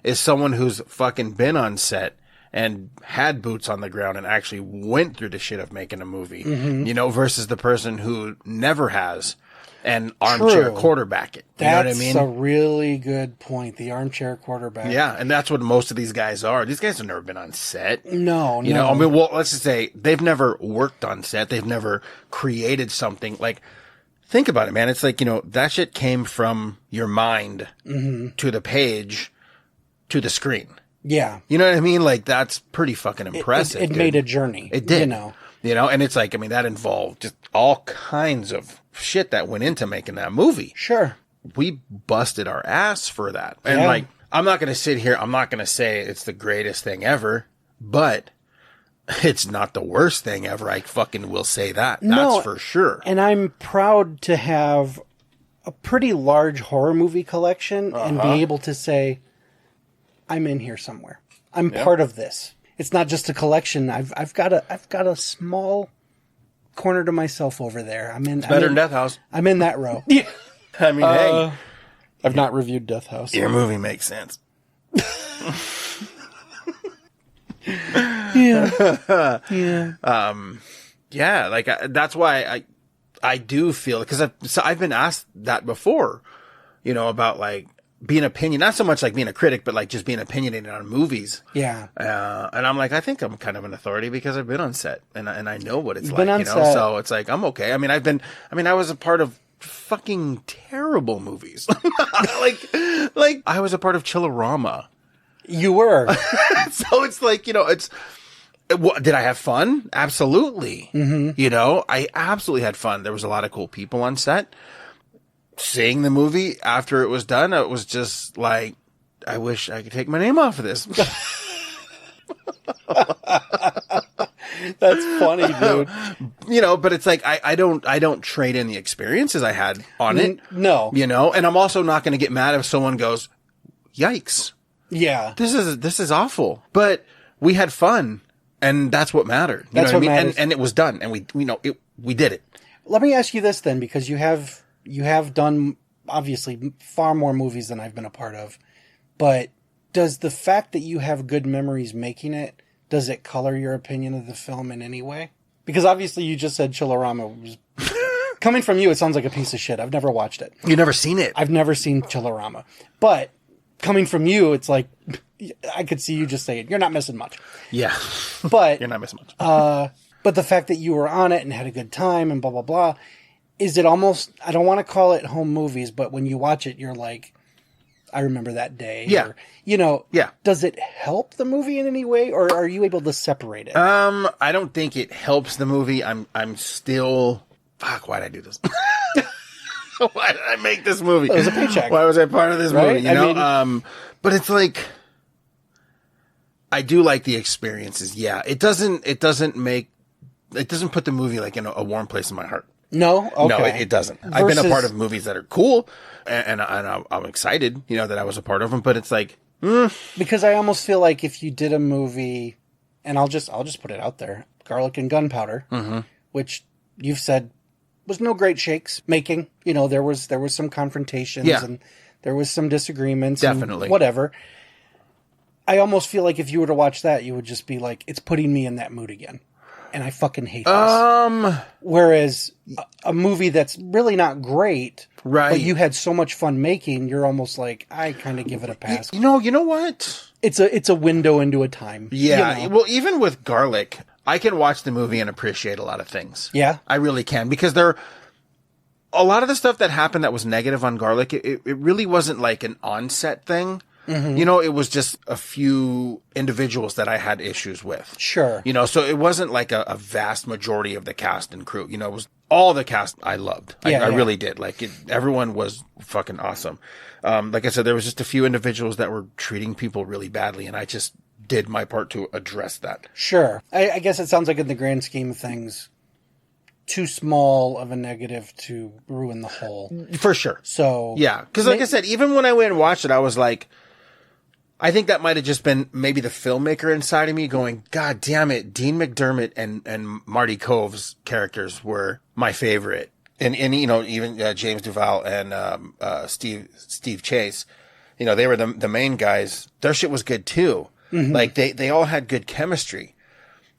is someone who's fucking been on set and had boots on the ground and actually went through the shit of making a movie, you know, versus the person who never has and armchair quarterback it. You know what I mean? That's a really good point. The armchair quarterback. Yeah, and that's what most of these guys are. These guys have never been on set. No. You know, I mean, well, let's just say they've never worked on set. They've never created something. Like, think about it, man. It's like, you know, that shit came from your mind to the page to the screen. Yeah. You know what I mean? Like, that's pretty fucking impressive. It made a journey. It did. You know, and it's like, I mean, that involved just all kinds of shit that went into making that movie. Sure. We busted our ass for that. And like, I'm not going to sit here. I'm not going to say it's the greatest thing ever, but it's not the worst thing ever. I fucking will say that. That's for sure. And I'm proud to have a pretty large horror movie collection and be able to say, I'm in here somewhere. I'm part of this. It's not just a collection. I've got a small corner to myself over there. It's better than Death House. I'm in that row. I mean, hey, I've not reviewed Death House. Your movie makes sense. Yeah. Like that's why I do feel, because I've been asked that before, you know, about like being not so much like being a critic, but like just being opinionated on movies. Yeah. And I'm like, I think I'm kind of an authority because I've been on set and I know what it's You've like, been on you know, set. so it's like, I'm okay. I mean, I was a part of fucking terrible movies. like I was a part of Chillerama. You were. So it's like, you know, did I have fun? Absolutely. You know, I absolutely had fun. There was a lot of cool people on set. Seeing the movie after it was done, it was just like, I wish I could take my name off of this. That's funny, dude. You know, but it's like, I don't trade in the experiences I had on it. No. You know, and I'm also not going to get mad if someone goes, yikes. Yeah. This is awful. But we had fun, and that's what mattered. You That's know what I mean? matters. And it was done, and we did it. Let me ask you this then, because you have done obviously far more movies than I've been a part of, but does the fact that you have good memories making it, does it color your opinion of the film in any way? Because obviously you just said Chillerama was... Coming from you, it sounds like a piece of shit. I've never watched it. You've never seen it? I've never seen Chillerama. But coming from you, it's like, I could see you just saying, you're not missing much. Yeah. But... You're not missing much. But the fact that you were on it and had a good time and blah, blah, blah, is it almost, I don't want to call it home movies, but when you watch it, you're like, I remember that day. Yeah. Or, you know, yeah. Does it help the movie in any way, or are you able to separate it? I don't think it helps the movie. I'm still, fuck, why'd I do this? Why did I make this movie? It was a paycheck. Why was I part of this Right? movie? You know? But it's like, I do like the experiences. Yeah. It doesn't put the movie like in a warm place in my heart. No? Okay. No, it doesn't. I've been a part of movies that are cool, and I'm excited, you know, that I was a part of them, but it's like, Because I almost feel like if you did a movie, and I'll just put it out there, Garlic and Gunpowder, which you've said was no great shakes making. You know, there was some confrontations, and there was some disagreements. Definitely. And whatever. I almost feel like if you were to watch that, you would just be like, it's putting me in that mood again. And I fucking hate this. Whereas a movie that's really not great, right? But you had so much fun making, you're almost like, I kind of give it a pass. You know what? It's a window into a time. Yeah. You know? Well, even with Garlic, I can watch the movie and appreciate a lot of things. Yeah. I really can, because a lot of the stuff that happened that was negative on Garlic, it really wasn't like an onset thing. You know, it was just a few individuals that I had issues with. Sure. You know, so it wasn't like a vast majority of the cast and crew. You know, it was all the cast I loved. I really did. Like, everyone was fucking awesome. Like I said, there was just a few individuals that were treating people really badly, and I just did my part to address that. Sure. I guess it sounds like in the grand scheme of things, too small of a negative to ruin the whole. For sure. So. Yeah. Because like I said, even when I went and watched it, I was like, I think that might have just been maybe the filmmaker inside of me going, God damn it, Dean McDermott and Marty Cove's characters were my favorite. And you know, even James Duval and Steve Chase, you know, they were the main guys. Their shit was good too. Like they all had good chemistry.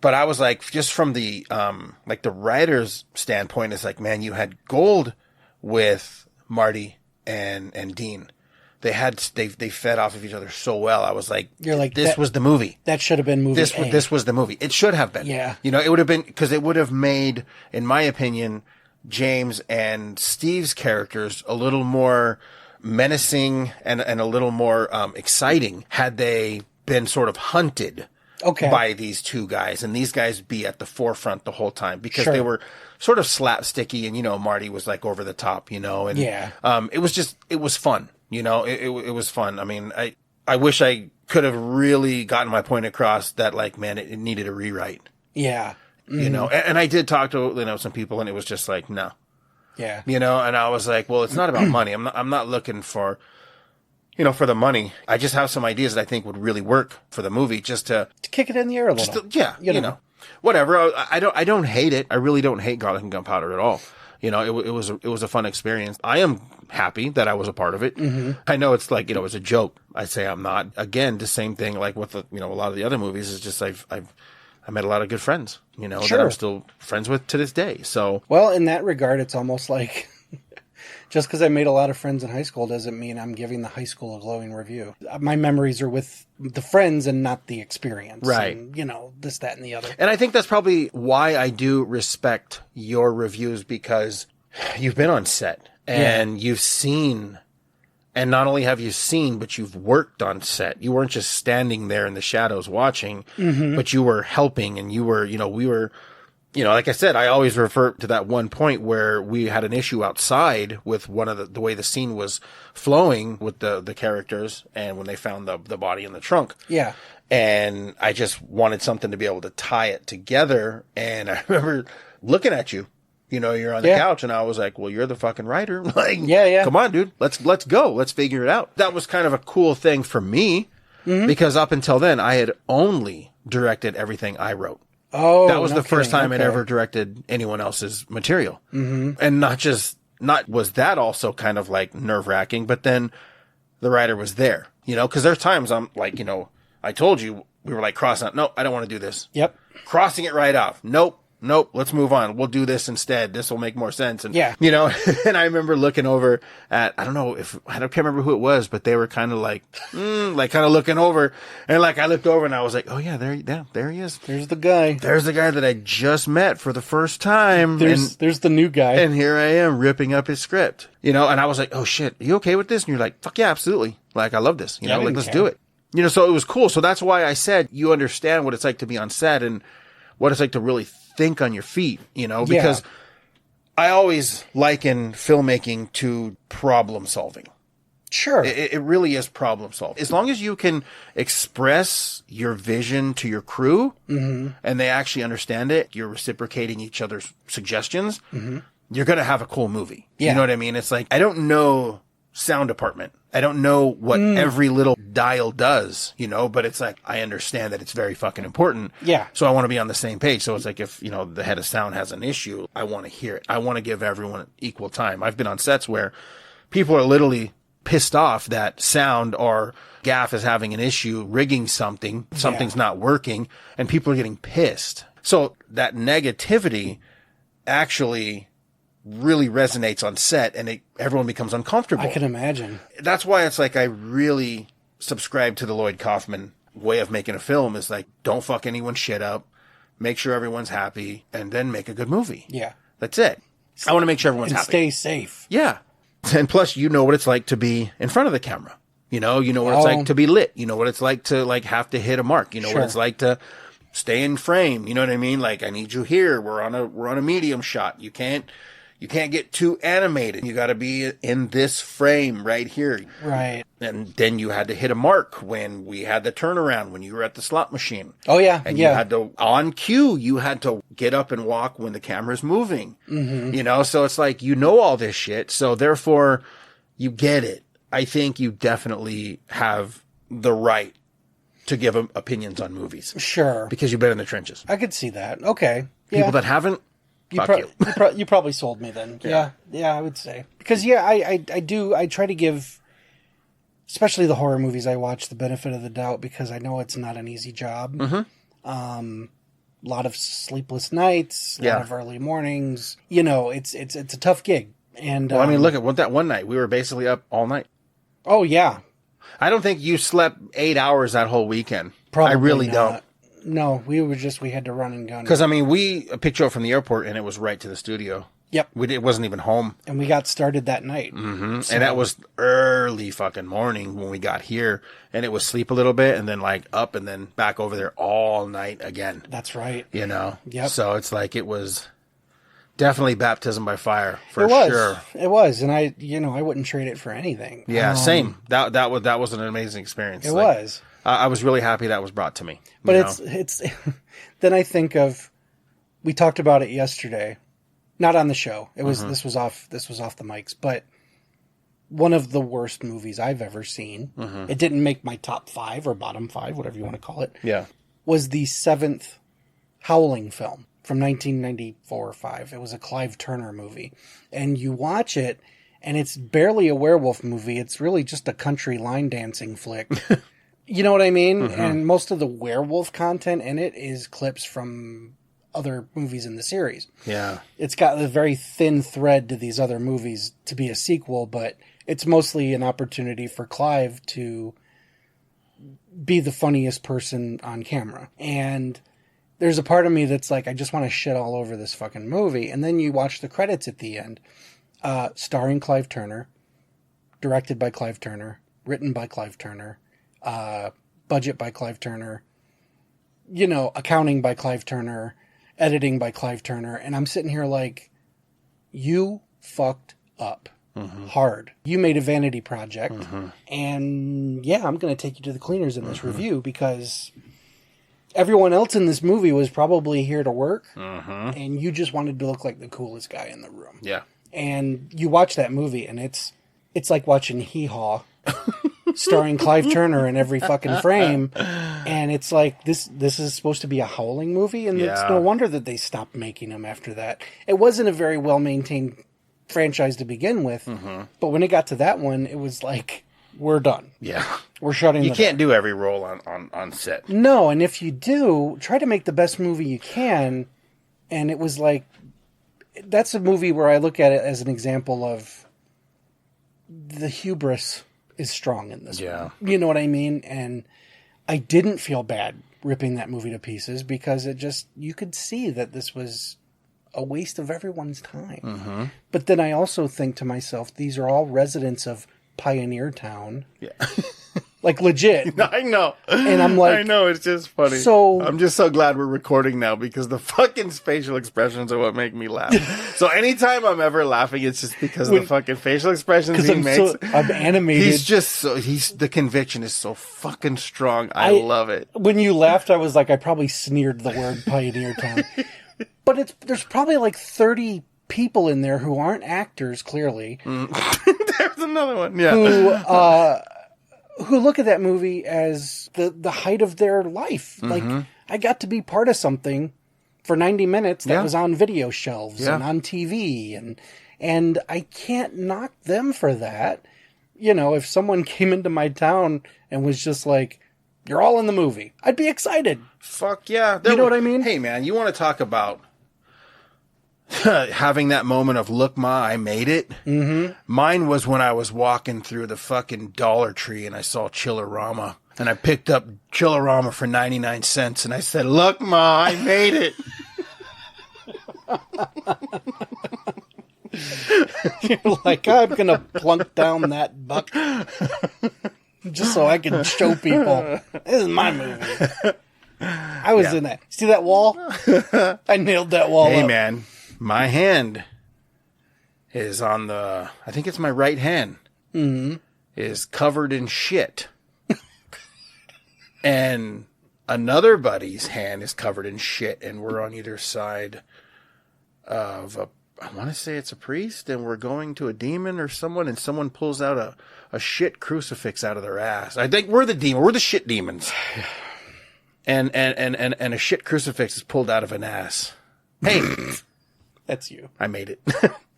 But I was like, just from the like the writer's standpoint, it's like, man, you had gold with Marty and Dean. They fed off of each other so well. I was like, this was the movie. That should have been movie A. This was the movie. It should have been. Yeah. You know, it would have been, because it would have made, in my opinion, James and Steve's characters a little more menacing and a little more exciting had they been sort of hunted by these two guys, and these guys be at the forefront the whole time, because they were sort of slapsticky, and, you know, Marty was like over the top, you know, and it was fun. You know, it was fun. I mean, I wish I could have really gotten my point across that, like, man, it needed a rewrite. Yeah. You know, and I did talk to, you know, some people, and it was just like, no. Yeah. You know, and I was like, well, it's not about money. I'm not looking for, you know, for the money. I just have some ideas that I think would really work for the movie, just to kick it in the air a little. You know, whatever. I don't hate it. I really don't hate Garlic and Gunpowder at all. You know, it was a fun experience. I am happy that I was a part of it. I know it's like, you know, it's a joke. I say I'm not. Again, the same thing like with the, you know, a lot of the other movies is just I met a lot of good friends, you know, that I'm still friends with to this day. So, well, in that regard, it's almost like just because I made a lot of friends in high school doesn't mean I'm giving the high school a glowing review. My memories are with the friends and not the experience. Right. And, you know, this, that, and the other. And I think that's probably why I do respect your reviews, because you've been on set and you've seen, and not only have you seen, but you've worked on set. You weren't just standing there in the shadows watching, but you were helping, and you were, you know, we were you know, like I said, I always refer to that one point where we had an issue outside with one of the way the scene was flowing with the characters, and when they found the body in the trunk. Yeah. And I just wanted something to be able to tie it together. And I remember looking at you, you know, you're on the couch, and I was like, well, you're the fucking writer. Like, come on, dude, let's go. Let's figure it out. That was kind of a cool thing for me because up until then I had only directed everything I wrote. Oh, that was the first time I'd ever directed anyone else's material. And not was that also kind of like nerve wracking, but then the writer was there, you know, cause there's times I'm like, you know, I told you we were like crossing out. No, I don't want to do this. Yep. Crossing it right off. Nope. Let's move on. We'll do this instead. This will make more sense. And, you know, and I remember looking over at, I can't remember who it was, but they were kind of like, like kind of looking over, and like I looked over and I was like, oh yeah, there he is. There's the guy. There's the guy that I just met for the first time. There's the new guy. And here I am ripping up his script, you know, and I was like, oh shit, are you okay with this? And you're like, fuck yeah, absolutely. Like, I love this, you know, like, let's do it. You know, so it was cool. So that's why I said you understand what it's like to be on set and what it's like to really think on your feet, you know, because I always liken filmmaking to problem solving. Sure. It really is problem solving. As long as you can express your vision to your crew and they actually understand it, you're reciprocating each other's suggestions, you're going to have a cool movie. You know what I mean? It's like, I don't know sound department. I don't know what every little dial does, you know, but it's like, I understand that it's very fucking important. Yeah. So I want to be on the same page. So it's like, if, you know, the head of sound has an issue, I want to hear it. I want to give everyone equal time. I've been on sets where people are literally pissed off that sound or gaff is having an issue rigging something's not working, and people are getting pissed. So that negativity actually really resonates on set, and everyone becomes uncomfortable. I can imagine. That's why it's like I really subscribe to the Lloyd Kaufman way of making a film, is like, don't fuck anyone's shit up, make sure everyone's happy, and then make a good movie. Yeah. That's it. I want to make sure everyone's happy. Stay safe. Yeah. And plus, you know what it's like to be in front of the camera. You know what it's like to be lit. You know what it's like to like have to hit a mark. You know what it's like to stay in frame. You know what I mean? Like, I need you here. We're on a medium shot. You can't get too animated. You got to be in this frame right here. Right. And then you had to hit a mark when we had the turnaround, when you were at the slot machine. Oh, yeah. And you had to, on cue, you had to get up and walk when the camera's moving. You know, so it's like, you know all this shit. So therefore, you get it. I think you definitely have the right to give opinions on movies. Sure. Because you've been in the trenches. I could see that. Okay. People that haven't, you probably sold me then. Yeah, I would say. Because, I try to give, especially the horror movies I watch, the benefit of the doubt, because I know it's not an easy job. A lot of sleepless nights, a lot of early mornings. You know, it's a tough gig. And well, I mean, look at that one night. We were basically up all night. Oh, yeah. I don't think you slept 8 hours that whole weekend. Probably I really don't. No, we had to run and gun. Because, I mean, we picked you up from the airport, and it was right to the studio. Yep. It wasn't even home. And we got started that night. So. And that was early fucking morning when we got here. And it was sleep a little bit, and then, like, up and then back over there all night again. That's right. You know? Yep. So it's like it was definitely baptism by fire, for sure. It was. And I wouldn't trade it for anything. Yeah, same. That was an amazing experience. It was. I was really happy that was brought to me. But it's then I think of, we talked about it yesterday, not on the show. It was this was off the mics, but one of the worst movies I've ever seen. It didn't make my top 5 or bottom 5, whatever you want to call it. Yeah, was the 7th Howling film from 1994 or 5. It was a Clive Turner movie, and you watch it, and it's barely a werewolf movie. It's really just a country line dancing flick. You know what I mean? And most of the werewolf content in it is clips from other movies in the series. Yeah. It's got a very thin thread to these other movies to be a sequel, but it's mostly an opportunity for Clive to be the funniest person on camera. And there's a part of me that's like, I just want to shit all over this fucking movie. And then you watch the credits at the end, starring Clive Turner, directed by Clive Turner, written by Clive Turner, budget by Clive Turner, accounting by Clive Turner, editing by Clive Turner, and I'm sitting here like, you fucked up hard. You made a vanity project, and yeah, I'm going to take you to the cleaners in this review because everyone else in this movie was probably here to work, and you just wanted to look like the coolest guy in the room. Yeah. And you watch that movie, and it's like watching Hee Haw, starring Clive Turner in every fucking frame, and it's like this is supposed to be a Howling movie, and it's no wonder that they stopped making them after that. It wasn't a very well maintained franchise to begin with, but when it got to that one, it was like, we're done. Yeah. We're shutting. You can't do every role on set. No, and if you do, try to make the best movie you can. And it was like, that's a movie where I look at it as an example of the hubris is strong in this one. You know what I mean? And I didn't feel bad ripping that movie to pieces because it just, you could see that this was a waste of everyone's time. But then I also think to myself, these are all residents of Pioneer Town. Yeah. Like legit. I know. And I'm like, I know, it's just funny. So I'm just so glad we're recording now because the fucking facial expressions are what make me laugh. So anytime I'm ever laughing, it's just because of the fucking facial expressions he makes. I'm animated. He's just so, the conviction is so fucking strong. I love it. When you laughed, I was like, I probably sneered the word Pioneer Town. But there's probably like 30 people in there who aren't actors, clearly. There's another one. Yeah. Who look at that movie as the height of their life. Like, I got to be part of something for 90 minutes that was on video shelves and on TV. And I can't knock them for that. You know, if someone came into my town and was just like, you're all in the movie, I'd be excited. Fuck yeah. You know what I mean? Hey, man, you want to talk about having that moment of, look, Ma, I made it? Mine was when I was walking through the fucking Dollar Tree and I saw Chillerama. And I picked up Chillerama for 99 cents and I said, look, Ma, I made it. You're like, I'm going to plunk down that buck just so I can show people this is my movie. I was in that. See that wall? I nailed that wall. Hey, up. Man, my hand is on the, I think it's my right hand, is covered in shit. And another buddy's hand is covered in shit. And we're on either side of I want to say it's a priest, and we're going to a demon or someone, and someone pulls out a shit crucifix out of their ass. I think we're the demon. We're the shit demons. And a shit crucifix is pulled out of an ass. Hey, that's you. I made it.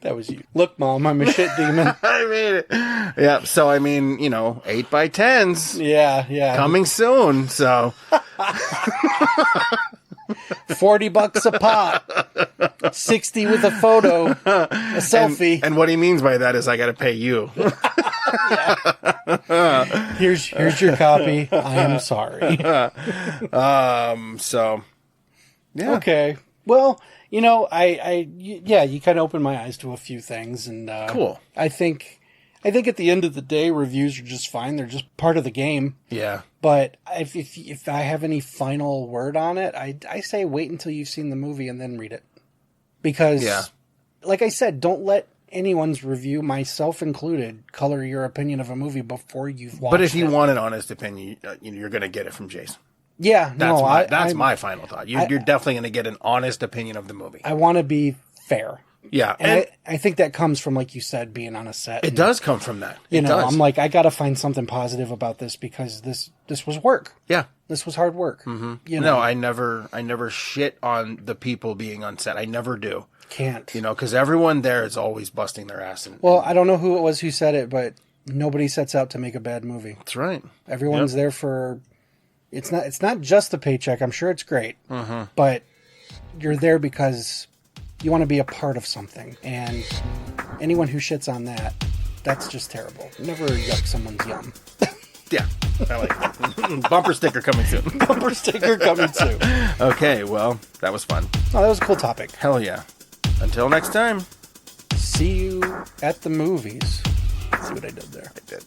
That was you. Look, Mom, I'm a shit demon. I made it. Yeah. So I mean, 8x10s. Yeah. Coming soon. So $40 a pop. 60 with a photo, a selfie. And what he means by that is I got to pay you. Here's your copy. I am sorry. So yeah. Okay. Well, you kind of opened my eyes to a few things, and cool. I think at the end of the day, reviews are just fine. They're just part of the game. Yeah. But if I have any final word on it, I say wait until you've seen the movie and then read it, because, like I said, don't let anyone's review, myself included, color your opinion of a movie before you've watched it. But if you want an honest opinion, you're going to get it from Jason. Yeah, that's my final thought. You're definitely going to get an honest opinion of the movie. I want to be fair. Yeah. And I think that comes from, like you said, being on a set. It does come from that. It does. I'm like, I got to find something positive about this because this was work. Yeah. This was hard work. Mm-hmm. No, I never shit on the people being on set. I never do. Can't. Because everyone there is always busting their ass. I don't know who it was who said it, but nobody sets out to make a bad movie. That's right. Everyone's there for... It's not just a paycheck. I'm sure it's great, but you're there because you want to be a part of something. And anyone who shits on that, that's just terrible. Never yuck someone's yum. Yeah, I like that. Bumper sticker coming soon. Bumper sticker coming soon. Okay, well, that was fun. Oh, that was a cool topic. Hell yeah. Until next time. See you at the movies. See what I did there? I did.